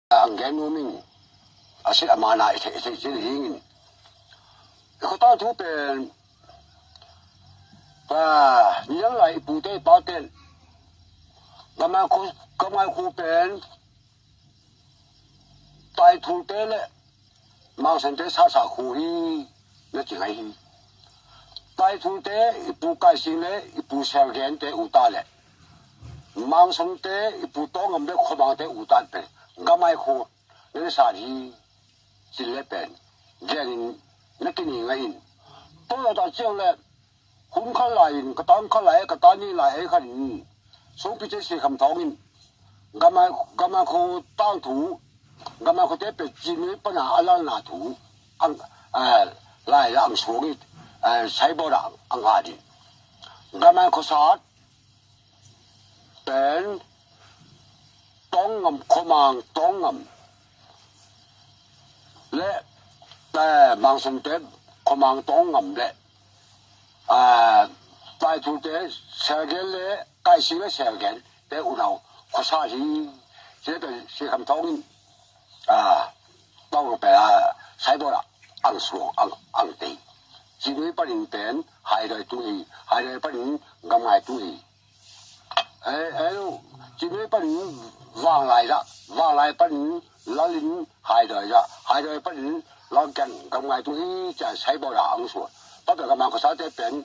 ang genumin asin amana ite hingin ko ta thu pen pa niang lai pu te pa ten gamai khu pen tai thu te le mang sen te sa khu hi na chi ngai hi tai thu te ipu kai sing le ipu sel gen te uta le mang song te ipu tong am le khomang te uta pe gamai khu ne sa hi sin le pen gen na ki ni ngai to la da chiang le hun kha lai in ka ta ni lai kha ni so pi che si kham thong in gamai khu tang thu gamai khu te pe chi ni pa na ala na thu ang lai ang so gi sai bo da ang ha di gamai khu sa pen tong ngam khomang tong ngam le ta mang song te khomang tong ngam le tai thu te sergen le kai si le sergen te u nau khu sa hi che pe si kham thong tong pe sai bo da ang so ang te chỉ nuôi bắt hình bén hai đời tuổi hai đời bắt hình ngâm hai tuổi chỉ nuôi bắt hình vàng lại bắt hình lá linh hai đời bắt hình lá gần ngâm hai tuổi chả sai bao đảo ông số bắt đầu ngâm có sáu thế bén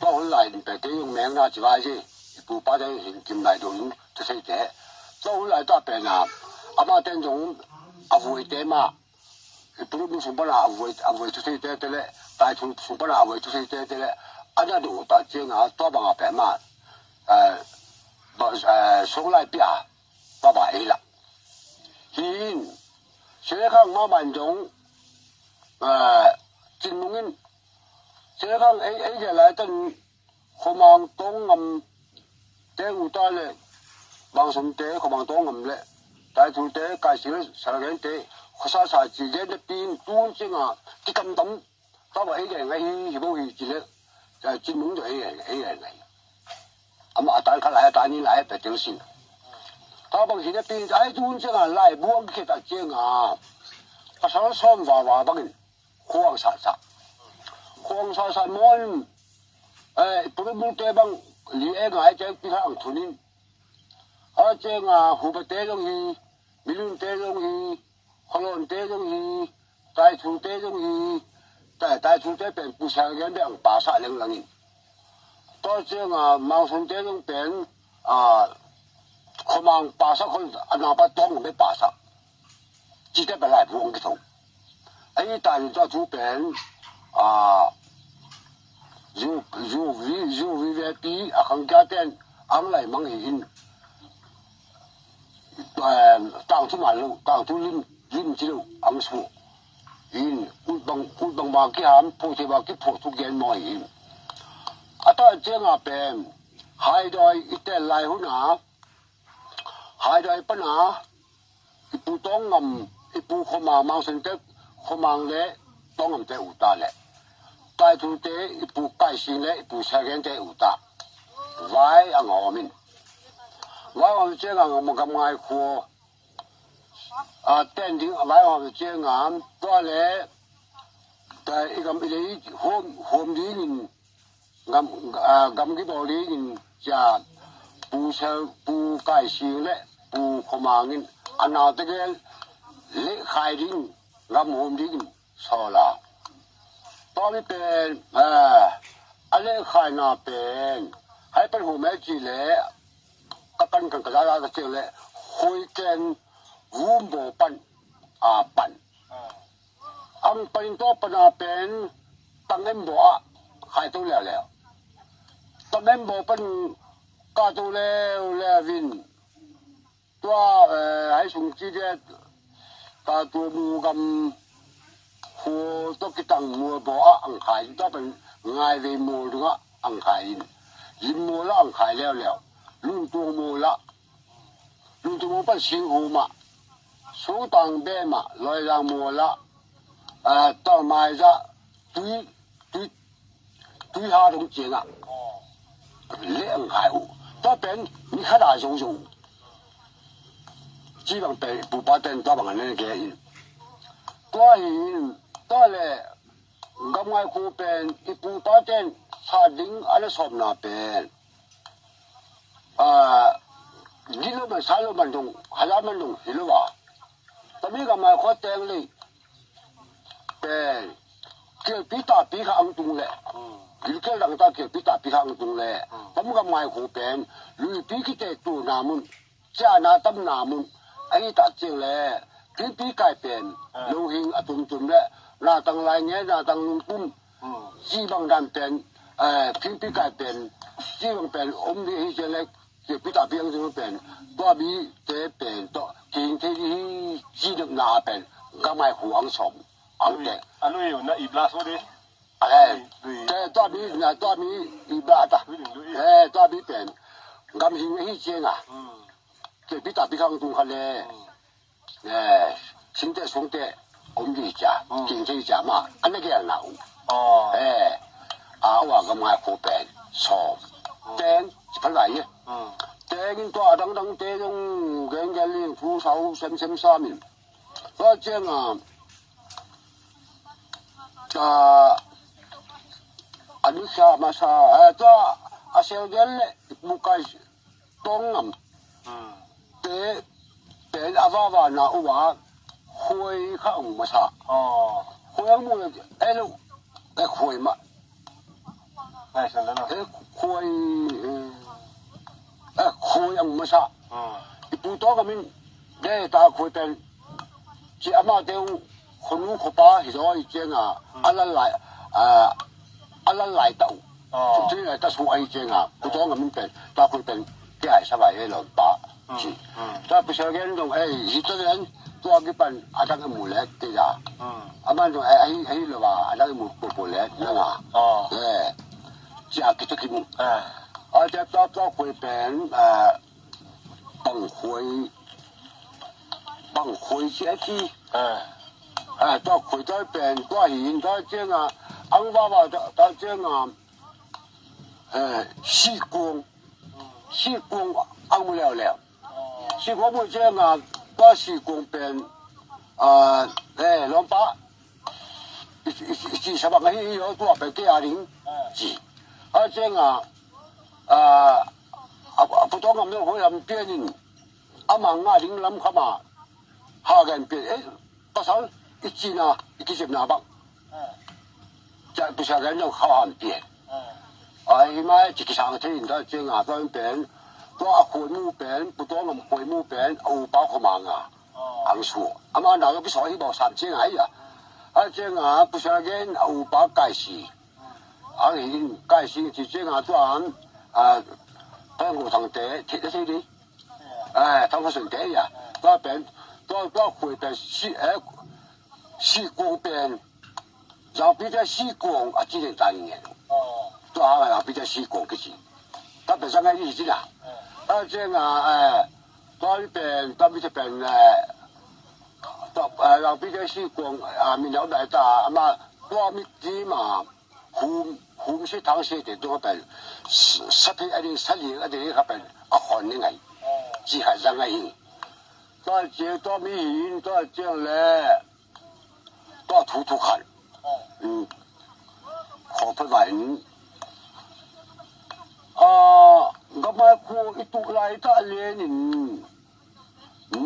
bao hồi lại bén cái dùng miếng ra chỉ vài gì bù ba thế hình kim lại đồ những thứ thế thế bao hồi lại ta bén mà tên giống vui thế mà bữa mình xuống bữa vui thứ thế lệ tại xuống bữa nào vui thứ thế lệ anh đã đủ tại trên to bằng bẻ mà xuống lại bịa ba bảy là hiện sẽ không mà mình giống chính mông sẽ không ấy giờ lại tên không mang tông ngầm tế u ta lệ bằng súng tế không mang tông ngầm lệ tại thủ tế cái gì sao cái tế khoa sa chỉ để pin tuôn chứ cái cầm tấm tao bảo ấy cái ngay thì bao nhiêu chỉ là chính muốn rồi ấy này mà tại cái lại tại ni lại phải tiểu心tao bảo chỉ để pin ai tuôn chứ lại buông cái ta chứ cái sao xóm vào bằng khoang sa món bữa mua tế bằng lý em ngay chứ cái hàng thuần in ở chứ hụt tế giống như milun tế giống như holon tế giống như tai thu tế giống như tai thu tế bên bù sa gen bên ba sa leng leng to chứ mang sung tế giống bên không mang ba sa con anh nào bắt tông bên ba sa chỉ để bên lại buông cái thùng ấy tại cho chú bên dù vì bị không gia tiền ăn lại mang hình tao thu mà luôn tao thu lim chỉ luôn ăn số in cút bằng ba cái ham phụ thì ba cái phụ thu gen mọi in ta chơi bên hai đôi ít lại hôn hai đôi bên ipu tông ngầm ipu không mang sinh tế không mang lẽ tông ngầm tế ủ ta lẽ tai thu tế ipu cái sinh lẽ ipu sa gen tế ủ ta vai ăn họ mình vai họ chơi một cái mai khô tên tiếng vai họ chơi to lẽ tại cái đấy hôm đi nhìn gam cái bò đi nhìn chả pu cái sinh lẽ pu không mang in anh nào tới cái lễ khai đi gam hôm đi nhìn sao là to đi bên anh lễ khai nào bên hay bên hôm ấy chỉ lễ các căn cái ra cái chuyện lễ hồi kén vun bò pan pan ang pan to pan bên tăng em bò khai tôi lẹ tăng em bò pan cá tôi lẹ vin tua hay sung chi thế cá tôi mua gam hồ tôi cái tăng mua bò ăn khai tôi bên ngay về mua đúng không ăn khai in mua là ăn khai lẹ luôn tôi mua là luôn tôi mua bắt sinh hồ mà số tăng bé mà lời ra mua là tao mai ra tuy hà đồng tiền lẽ ăn khai tao bên mi khá đại dùng 基本被不把灯打bằng那个因，多因多嘞，咁爱苦变一不把灯差零阿拉说那边你都们三六分钟，还两分钟去了吧？但你咁爱苦灯哩，变叫比打比较安动嘞。你叫人家叫比打比较安动嘞，咁咁爱苦变，你比起在做那门，加那等那门。ấy ta chiều lệ cái tí cải biển lưu hình ở tùng tùng lệ là tăng lại nhé là tăng lung tung chỉ bằng đàn biển cái tí cải biển chỉ bằng biển đi chơi lệ cái tí ta biển cái biển多比这biển多今天的只能拿biển干嘛黄虫黄的lui有那一拉说的这多比那多比一百的多比biển咁型的些啊这比打比方东下嘞，现在兄弟我们一家，经济家嘛，安那个样闹，我个买货变错，变不来呀，变多等等这种人家领扶手sem三面，所以讲你下嘛下，这小人嘞不该东啊。เป็นอาวานาอุวาคุยข้างมาซะคุยมูเลยลูกคุยมาคุยมาซะอีปูโตก็มันได้ตาคุยเป็นที่อามาเดียวคนนู้นคนป้าเห็นว่าอีเจ้าอะไรเต่าที่ไหนตาสูไอเจ้าปูโตก็มันเป็นตาคุยเป็นที่ไหนสบายเลยป้าtapi sebagian dong, itu kan tu akibat ada kemulet tidak. Aman dong, lewa ada kemulet, nana. Jadi kita kimu. Ada tu kue pen, bang kue jadi. Tu kue tu pen, tu hin tu jangan, angwa tu jangan, si kong, ang mulai. 是我们这啊，我是公平200，一什么个有多少百几0几，这不当咁樣可能變人，萬0諗下嘛，下人變不少一斤啊，一斤拿吧，再不少人就好漢變，媽自己上天都這分變。多回木饼，不多咁回木餅，包括盲啊，硬數。嗱個比賽希望3000哎呀，不想見包介紹，介紹就都當我堂弟貼咗先啲，當個順弟呀，多餅多回餅西光餅，然後比較西光只能大年，多下比較西光嘅事，特別上嘅意思啦。这多一边，多比这边让比较西光面有来大嘛，多米子嘛，红色糖色的多边，10片一定10年一定那边寒的哎，只係上哎，多这多米盐多这样嘞，多土看，可不完。gamay ko itulay ta alinin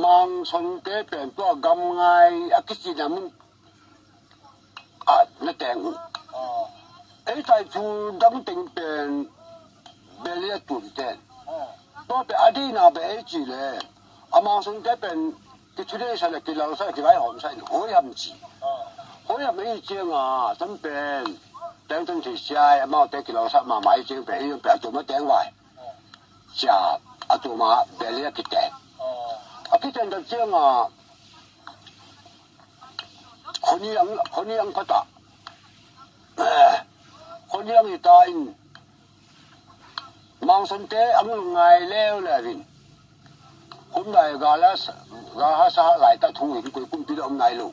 mang sonte pento gamay akisi namun na teng tai chu dang ting pen belia tun ten to pe adina be chi le amang sonte pen ki chule sa le ki lao sa ki bai hom sa ho yam chi ho yam ei chiang tam pen teng teng chi sai amao te ki lao sa ma mai chiang pe yong pe tu ma teng wai cha atuma belia kiten kiten da chiang khoni ang pata khoni ang itain mang son te ang ngai leo le vin hôm nay ga ha sa lại ta thu hình cuối cùng đi ông này luôn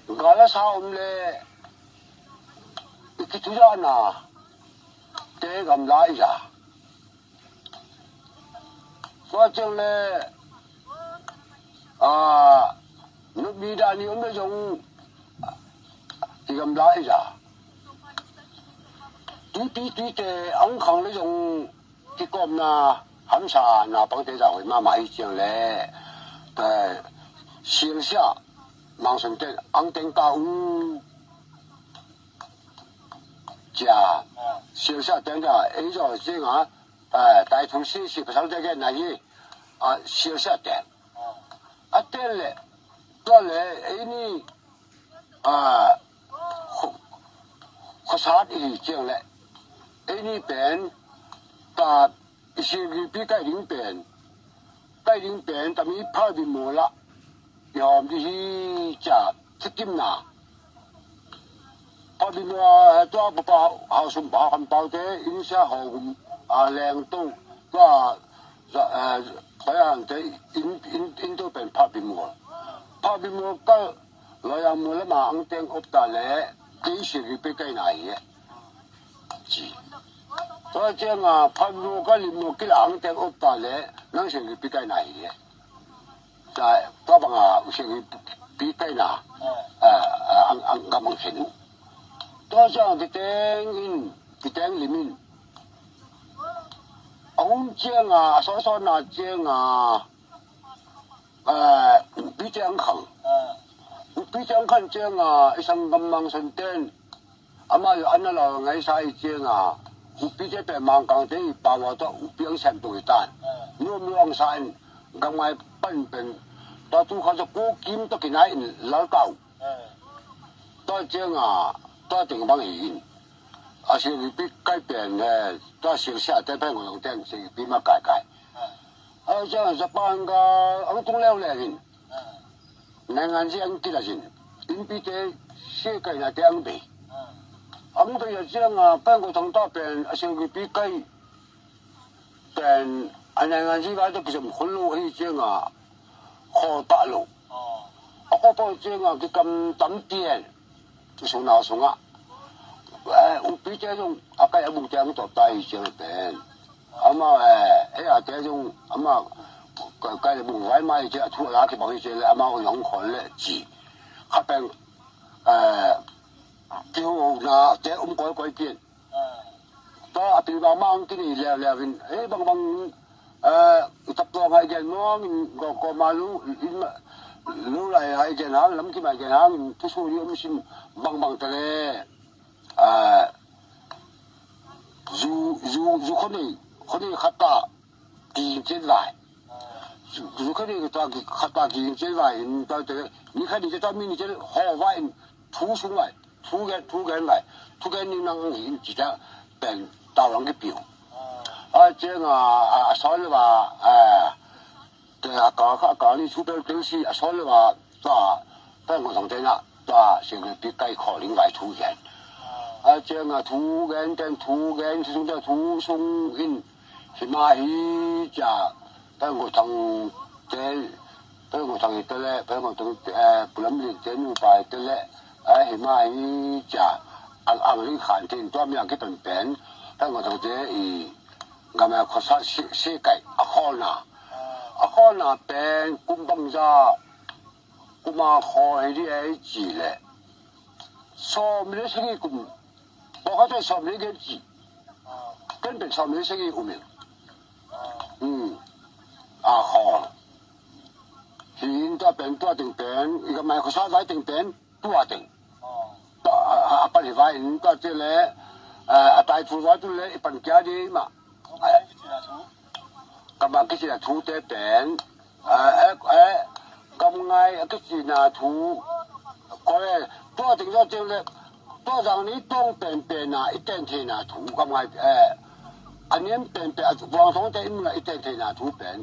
ga la sa ông le cái thứ đó là để cầm lại ra. Cho nên là đi ra nhiều mấy种thì cầm lại ra tuy để ông không lấy dùng cái con na hẳn sa na bằng thế rồi mà mãi chuyện lệ cái线下mang上店ông店高价线下店家一个这个大同市是不少这个那些线下店店嘞到嘞你ขสาดอีเจียงแหละไอ้นี่เป็นตาเสียงปีใกล้ถึงเป็นแต่มีผ้าบินหมดละยอมที่จะสกิมนาผ้าบินว่าตัวเปล่าเอาสมบัติคำเปล่าเตอินเสียหงแรงตู้ก็พยายามจะอินตัวเป็นผ้าบินหมดก็เรายังมูลมาอังเต็งอบตาเล่กี่สิบปีใกล้ไหนจีตัวเจ้าพันลูกก็ลิมูกี่หลังเต็งอบตาเล่นั่งสิบปีใกล้ไหนใช่ตัวบางสิบปีใกล้หน้าอังกำลังเห็นตัวเจ้าที่เต็งลิมินองเจ้าสอนาเจ้าปีเจ้าขังปีเจ้าขันเจ้าisang gamang senten ama yo anala ngai sai จ้าปีเจ้าเป็นมังกังเตยปาวตัวปีอังเซนตัวตันนู่นอังสันกำไงปั้นเป็นตัวทุกเขาจะกู้กิมตัวกินไหนเล่าเก่าตัวเจ้าตัวถึงบางหินอาศัยปีใกล้เปลี่ยนตัวเสียงเสียแต่เป็นของเต้นเสียงปีมาไกลเจ้าจะปั้นก็อังตุ้งเลี้ยวเลยหินในงานเสียงกี่ละสินอินปีเตเสียไก่นาเตียงบีอังตัวอย่างเสียงเป็นของทางตัวเป็นอาศัยปีใกล้เป็นอันในงานที่ว่าจะเป็นคนรู้ให้เสียงขอตาลูก็พอเสียงที่กำตั้มเตียนที่ส่งนาส่งปีเจ้าจงอาการบุกเตียงตัวตายเสียงเป็นมาอาเจ้าจงมาก็บุกไว้มาเจ้าทั่วราที่บอกให้เจ้ามาหลงคนเลยจีเขาเป็นเจ้านาเจ้าก้อยเปลี่ยนตัวปีบางมั่งที่นี่แล้วบางตับตัวไงแกน้องก็มารู้อะไรไอ้แกน้องล้ำที่มาแกน้องผู้สูงอายุไม่ใช่บางทะเลอยู่คนนี้ขัดตากินเจ็ดไหลอยู่คนนี้ก็ต้องขัดตากินเจ็ดไหลตอนเด็กนี่แค่นี้จะต้องมีนี่จะห่อไว้ทุกช่วงไหลทุกแกนี่นั่งหินจีจะเป็นดาวหลังกี่ปีเจ้าสอนเลยว่าแต่ก่อนนี่ชุดเป็นเป็นสิสอนเลยว่าตัวเป็นคนทางเจ้าตัวเสียงปีใกล้ขอลิงไหวทุกแกนเจ้าทุกแกนที่สุดจะทุกช่วงหินหิมะหิจะเป็นคนทางเจ้าเป็นคนทางเตล่เป็นคนทางปลำลิเจ้าหนูไปเตล่หิมะหิจะอังลิขันที่ตัวมีอะไรเป็นเป็นคนทางเจ้าก็มาขอสักเสียไก่ข้อนาเป็นกุมบังจ้ากุมาขอให้ได้จีเลยสอบไม่ได้สักกี่กุมบอกเขาจะสอบไม่ได้จีเป็นสอบไม่ได้สักกี่กุมขอหินตัวเป็นตัวถึงเป็นอีกมาขอสักไว้ถึงเป็นตัวถึงตัวปฏิวัติตัวเจริญตายทุกวันทุกเลยปัญญาดีมากำลังกิจนาทูเตเป็นกำไงกิจนาทูก็เลยตัวถึงจะเจอเลยตัวอย่างนี้ต้องเป็นนะอีเต็นเทนาทูกำไงอันนี้เป็นวางสองเต็นนะอีเต็นเทนาทูเป็น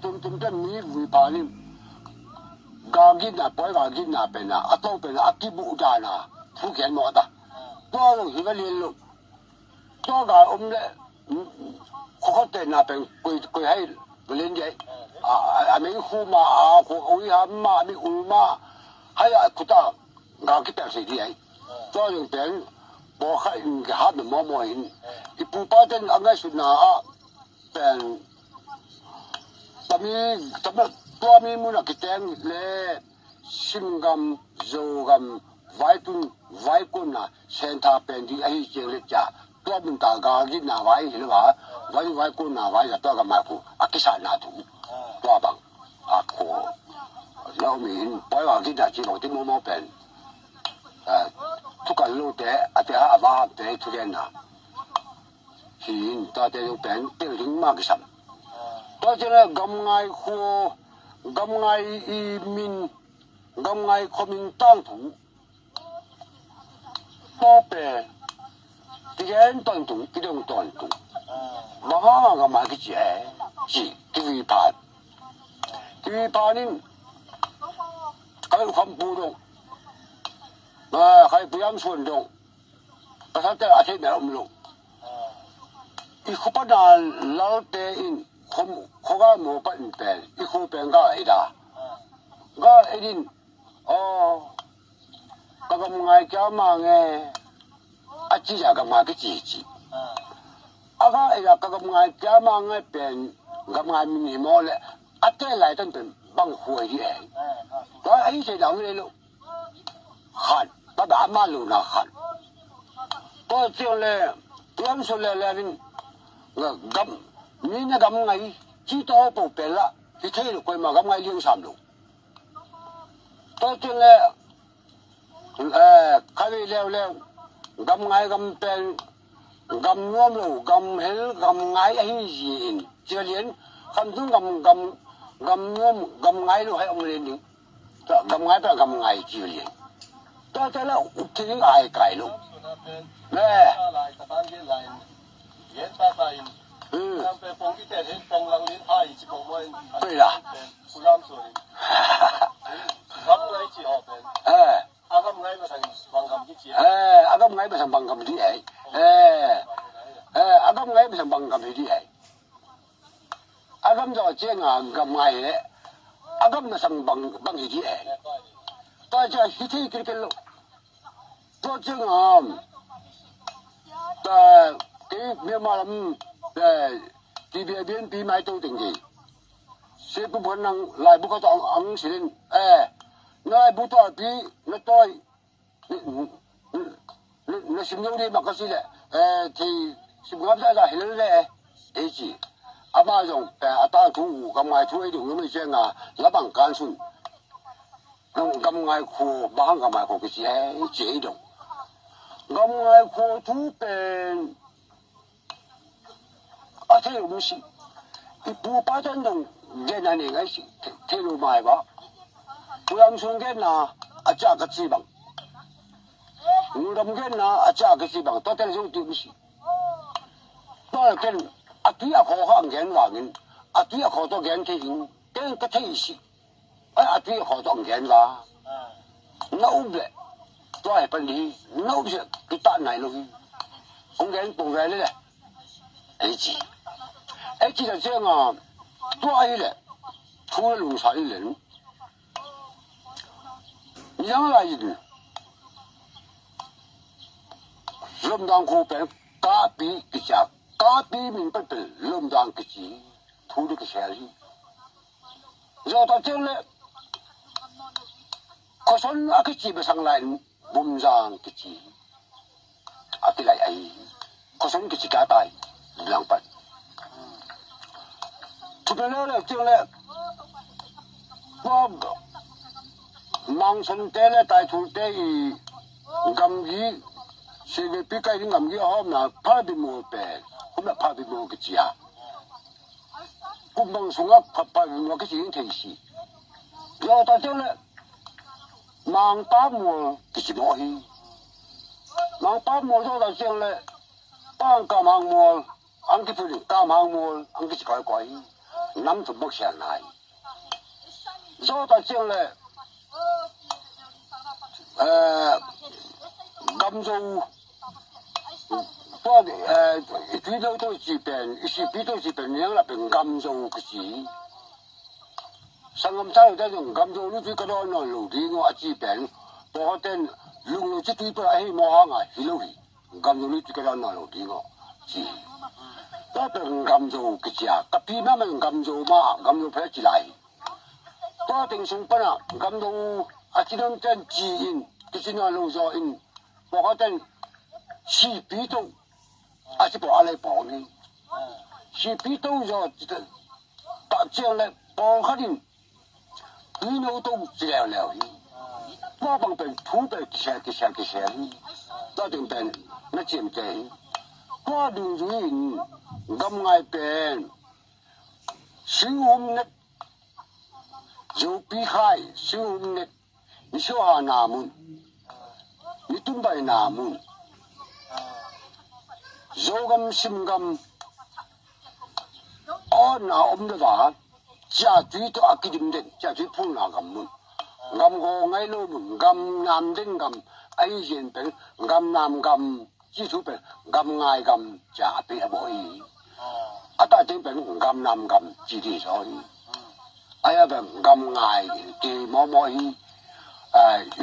ตุ่มจะมีวิพานิกากินนะปล่อยกากินนะเป็นนะต้องเป็นกิบุดานะผู้เขียนหมดอ่ะตัวเราหิวเรียนลูกตัวเราเลยเขาเต้นนะเป็นคุยให้เล่นใหญ่มีคู่มาคู่อุ้ยฮามามีอุ้ยมาให้คุตางาคิดแต่สิ่งที่ไอ้ตัวอย่างเป็นบอกให้หาเป็นมอมหินอีปูป้าเต้นอันนั้นสุดนะเป็นแต่มีตัวมีมูลกิจเต้นเลย sim gam zo gam vai kun na senta pen di ai che le cha to mun ta ga gi na vai le ba vai kun na vai ya to ga ma ku akisa na tu to bang a ko lao min pai wa gi da chi lo ti mo pen tu ka lu te a te a va te tu gen na hin ta te lu pen te ling ma gi sam to che le gam ngai khu gam ngai I min gam ngai kho min tang tu to pe ti gen tang tu ti dong tang tu ma ha ga ma gi ji ti vi pa nin kai kham pu dong mà khai bùi xuân đông, cái thằng tây ở mẹ ông lục, ít khu bắt nào lão tây in không có mua bắt in bèn, ít khu bèn cái ấy đi, cái ngày kia mà nghe, chỉ là cái ngày cái gì, cái là cái ngày kia mà nghe bèn, cái ngày mình mua lại, tây lại tân bèn bằng huề đi, cái ấy thì làm cái luôn, hẳn. Bà đã mà lưu na khăn, tôi chưa lẽ, tôi số lẽ lẽ vin, gam, mình gam ngay, chỉ to bộ bể la, thì thấy được quay mà gam ngay liên sam luôn, tôi chưa lẽ, cái gì leo, gam ngay gam bèn, gam nuông luôn, gam hel, gam ngay ấy gì, chưa liền, không đúng gam nuông, gam ngay luôn hay ông liền đi, gam ngay phải gam ngay chưa liền. Tôi thấy là tiếng ai cài luôn, nè,对啦，阿咁矮咪成bằng cầm啲嘢，阿咁矮咪成bằng cầm啲嘢，阿咁就即係硬咁矮嘅，阿咁咪成bằng啲嘢。大家一起给个路，多正啊！给面嘛人，这边比买都定的，谁不可能来不可当昂钱？那不多比那多，那心中的嘛个是嘞，ที่สิบกว่าปี了，现在ไอ้จี阿妈用阿大土咁买土一种咁嘅先啊，老板干顺。gam ngai khu bang gam ngai khu cái gì chế độ gam ngai khu thu bên à thế là gì cái bu ba chân đồng cái này cái gì thế là mai ba bu am xuống cái na à cha cái gì bằng ngâm cái na à cha cái gì bằng tôi thấy giống kiểu gì tôi cái à tuy à khó khăn cái nào nhưng à tuy à khó to cái thế nhưng cái thế gì à tuy họต้องเห็นว่าน้าubbeตัวไอ้ปันดีน้าubbeกิตาไหนลูกองเห็นปุ่งเห็นเลยไอ้จี就这样啊ตัวไอ้เลย除了农村人ยังไง呢เริ่มดังคู่เป็นกาปีกิจกาปีมันเป็นเริ่มดังกิจทุเรศเสียเลยเราต้องเจอเลยก็ส่วนอากิจไปสั่งไล่บุญจางกิจอาทิตย์ไรไอ้ก็ส่วนกิจการตายหลังไปทุกเรื่องเลยจริงเลยว่ามังสนเตะตายทุเตะกำยี่เสียปีกายกำยี่หอมนะพาบิโมเปะผมน่ะพาบิโมกิจอ่ะกุมบังสุงะพาบิโมกิจยิ่งเท่สิเราตอนเจ้าเลยมังป้ามัวกิจโมฮีมังป้ามัวเราตอนเจ้าเลยป้างกามังมัวอังกิพูดกามังมัวอังกิจก่อยก่อยน้ำถุงบักเสียนายเราตอนเจ้าเลยกำจูพวกที่เรา都是เป็น是比都是เป็นยังละเป็นกำจูกิจสังคมไทยได้ยังกำจูรู้ที่กระโดดนอนหลุดที่งอจีเป็นพอเต้นลุงลุงที่ตัวตัวไอ้มองอ่ะฮิโลฮีกำจูรู้ที่กระโดดนอนหลุดที่งอจีก็เป็นกำจูกิจอ่ะกับพี่แม่มันกำจูมากำจูเพชรจีไร多定上班啊，咁到啊，只能真自然，就是那路上因，我可真是比到，啊是不阿来帮呢，是比到咗，大将来帮可能，比那都治疗疗的，我帮病土病些，多定病那渐渐，我定主因咁爱病，小红呢。就避开小红呢，你小下南门，你东北南门，就咁心咁，哦那我们的话，家最多阿几点的，家最碰那咁门，咁我挨路门，咁南丁咁，挨前边，咁南咁，基础边，咁挨咁，家边可以，啊大丁边咁南咁，自己所以。哎呀，ben gam ngai thì mò mò hi,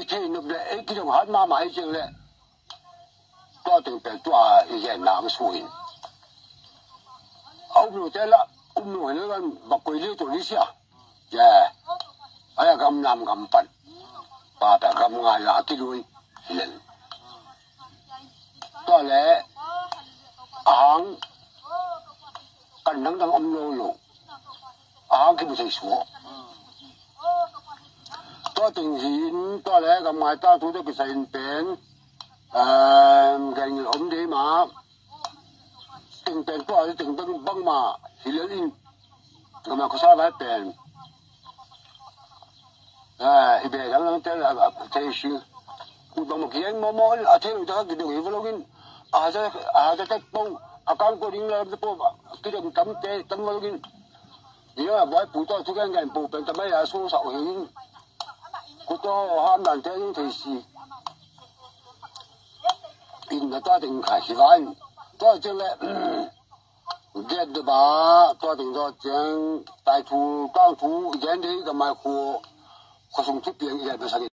thì lúc đấy cái đồng hát ma mãi chứ lệ, to từng bè to hiện làm suy, ông nội thế là ông nội nó còn bạc quỳ liêu tuổi xia, yeah, ai ya gam nam gam pan, bà bè gam ngai là cái đuôi, hiện, to lệ, ang, cần nắng đang ông lô lô. Cái một thầy số, tôi tình hình tôi lấy cái máy ta thu được cái sản phẩm, cái ông đấy mà, tình tiền tôi tình băng băng mà, thì lấy in, cái mà có sao phải tiền, thì bây giờ nó tên là thầy sư, cũng bằng một cái anh mò thầy người ta cái điều gì vậy luôn, ra cái bông, con cô đi làm cái bông, cái đường tấm luôn. Nếu mà với phụ tôi cái ngành bộ bệnh tầm ấy là số sậu hình, cô tôi ham đàn thế những thời sự, in là tôi định khai văn, tôi cho lại get được bà, tôi định cho tiếng tài thủ, quang thủ, diễn thế cái mai khu, khu sung thức biển vậy bây giờ.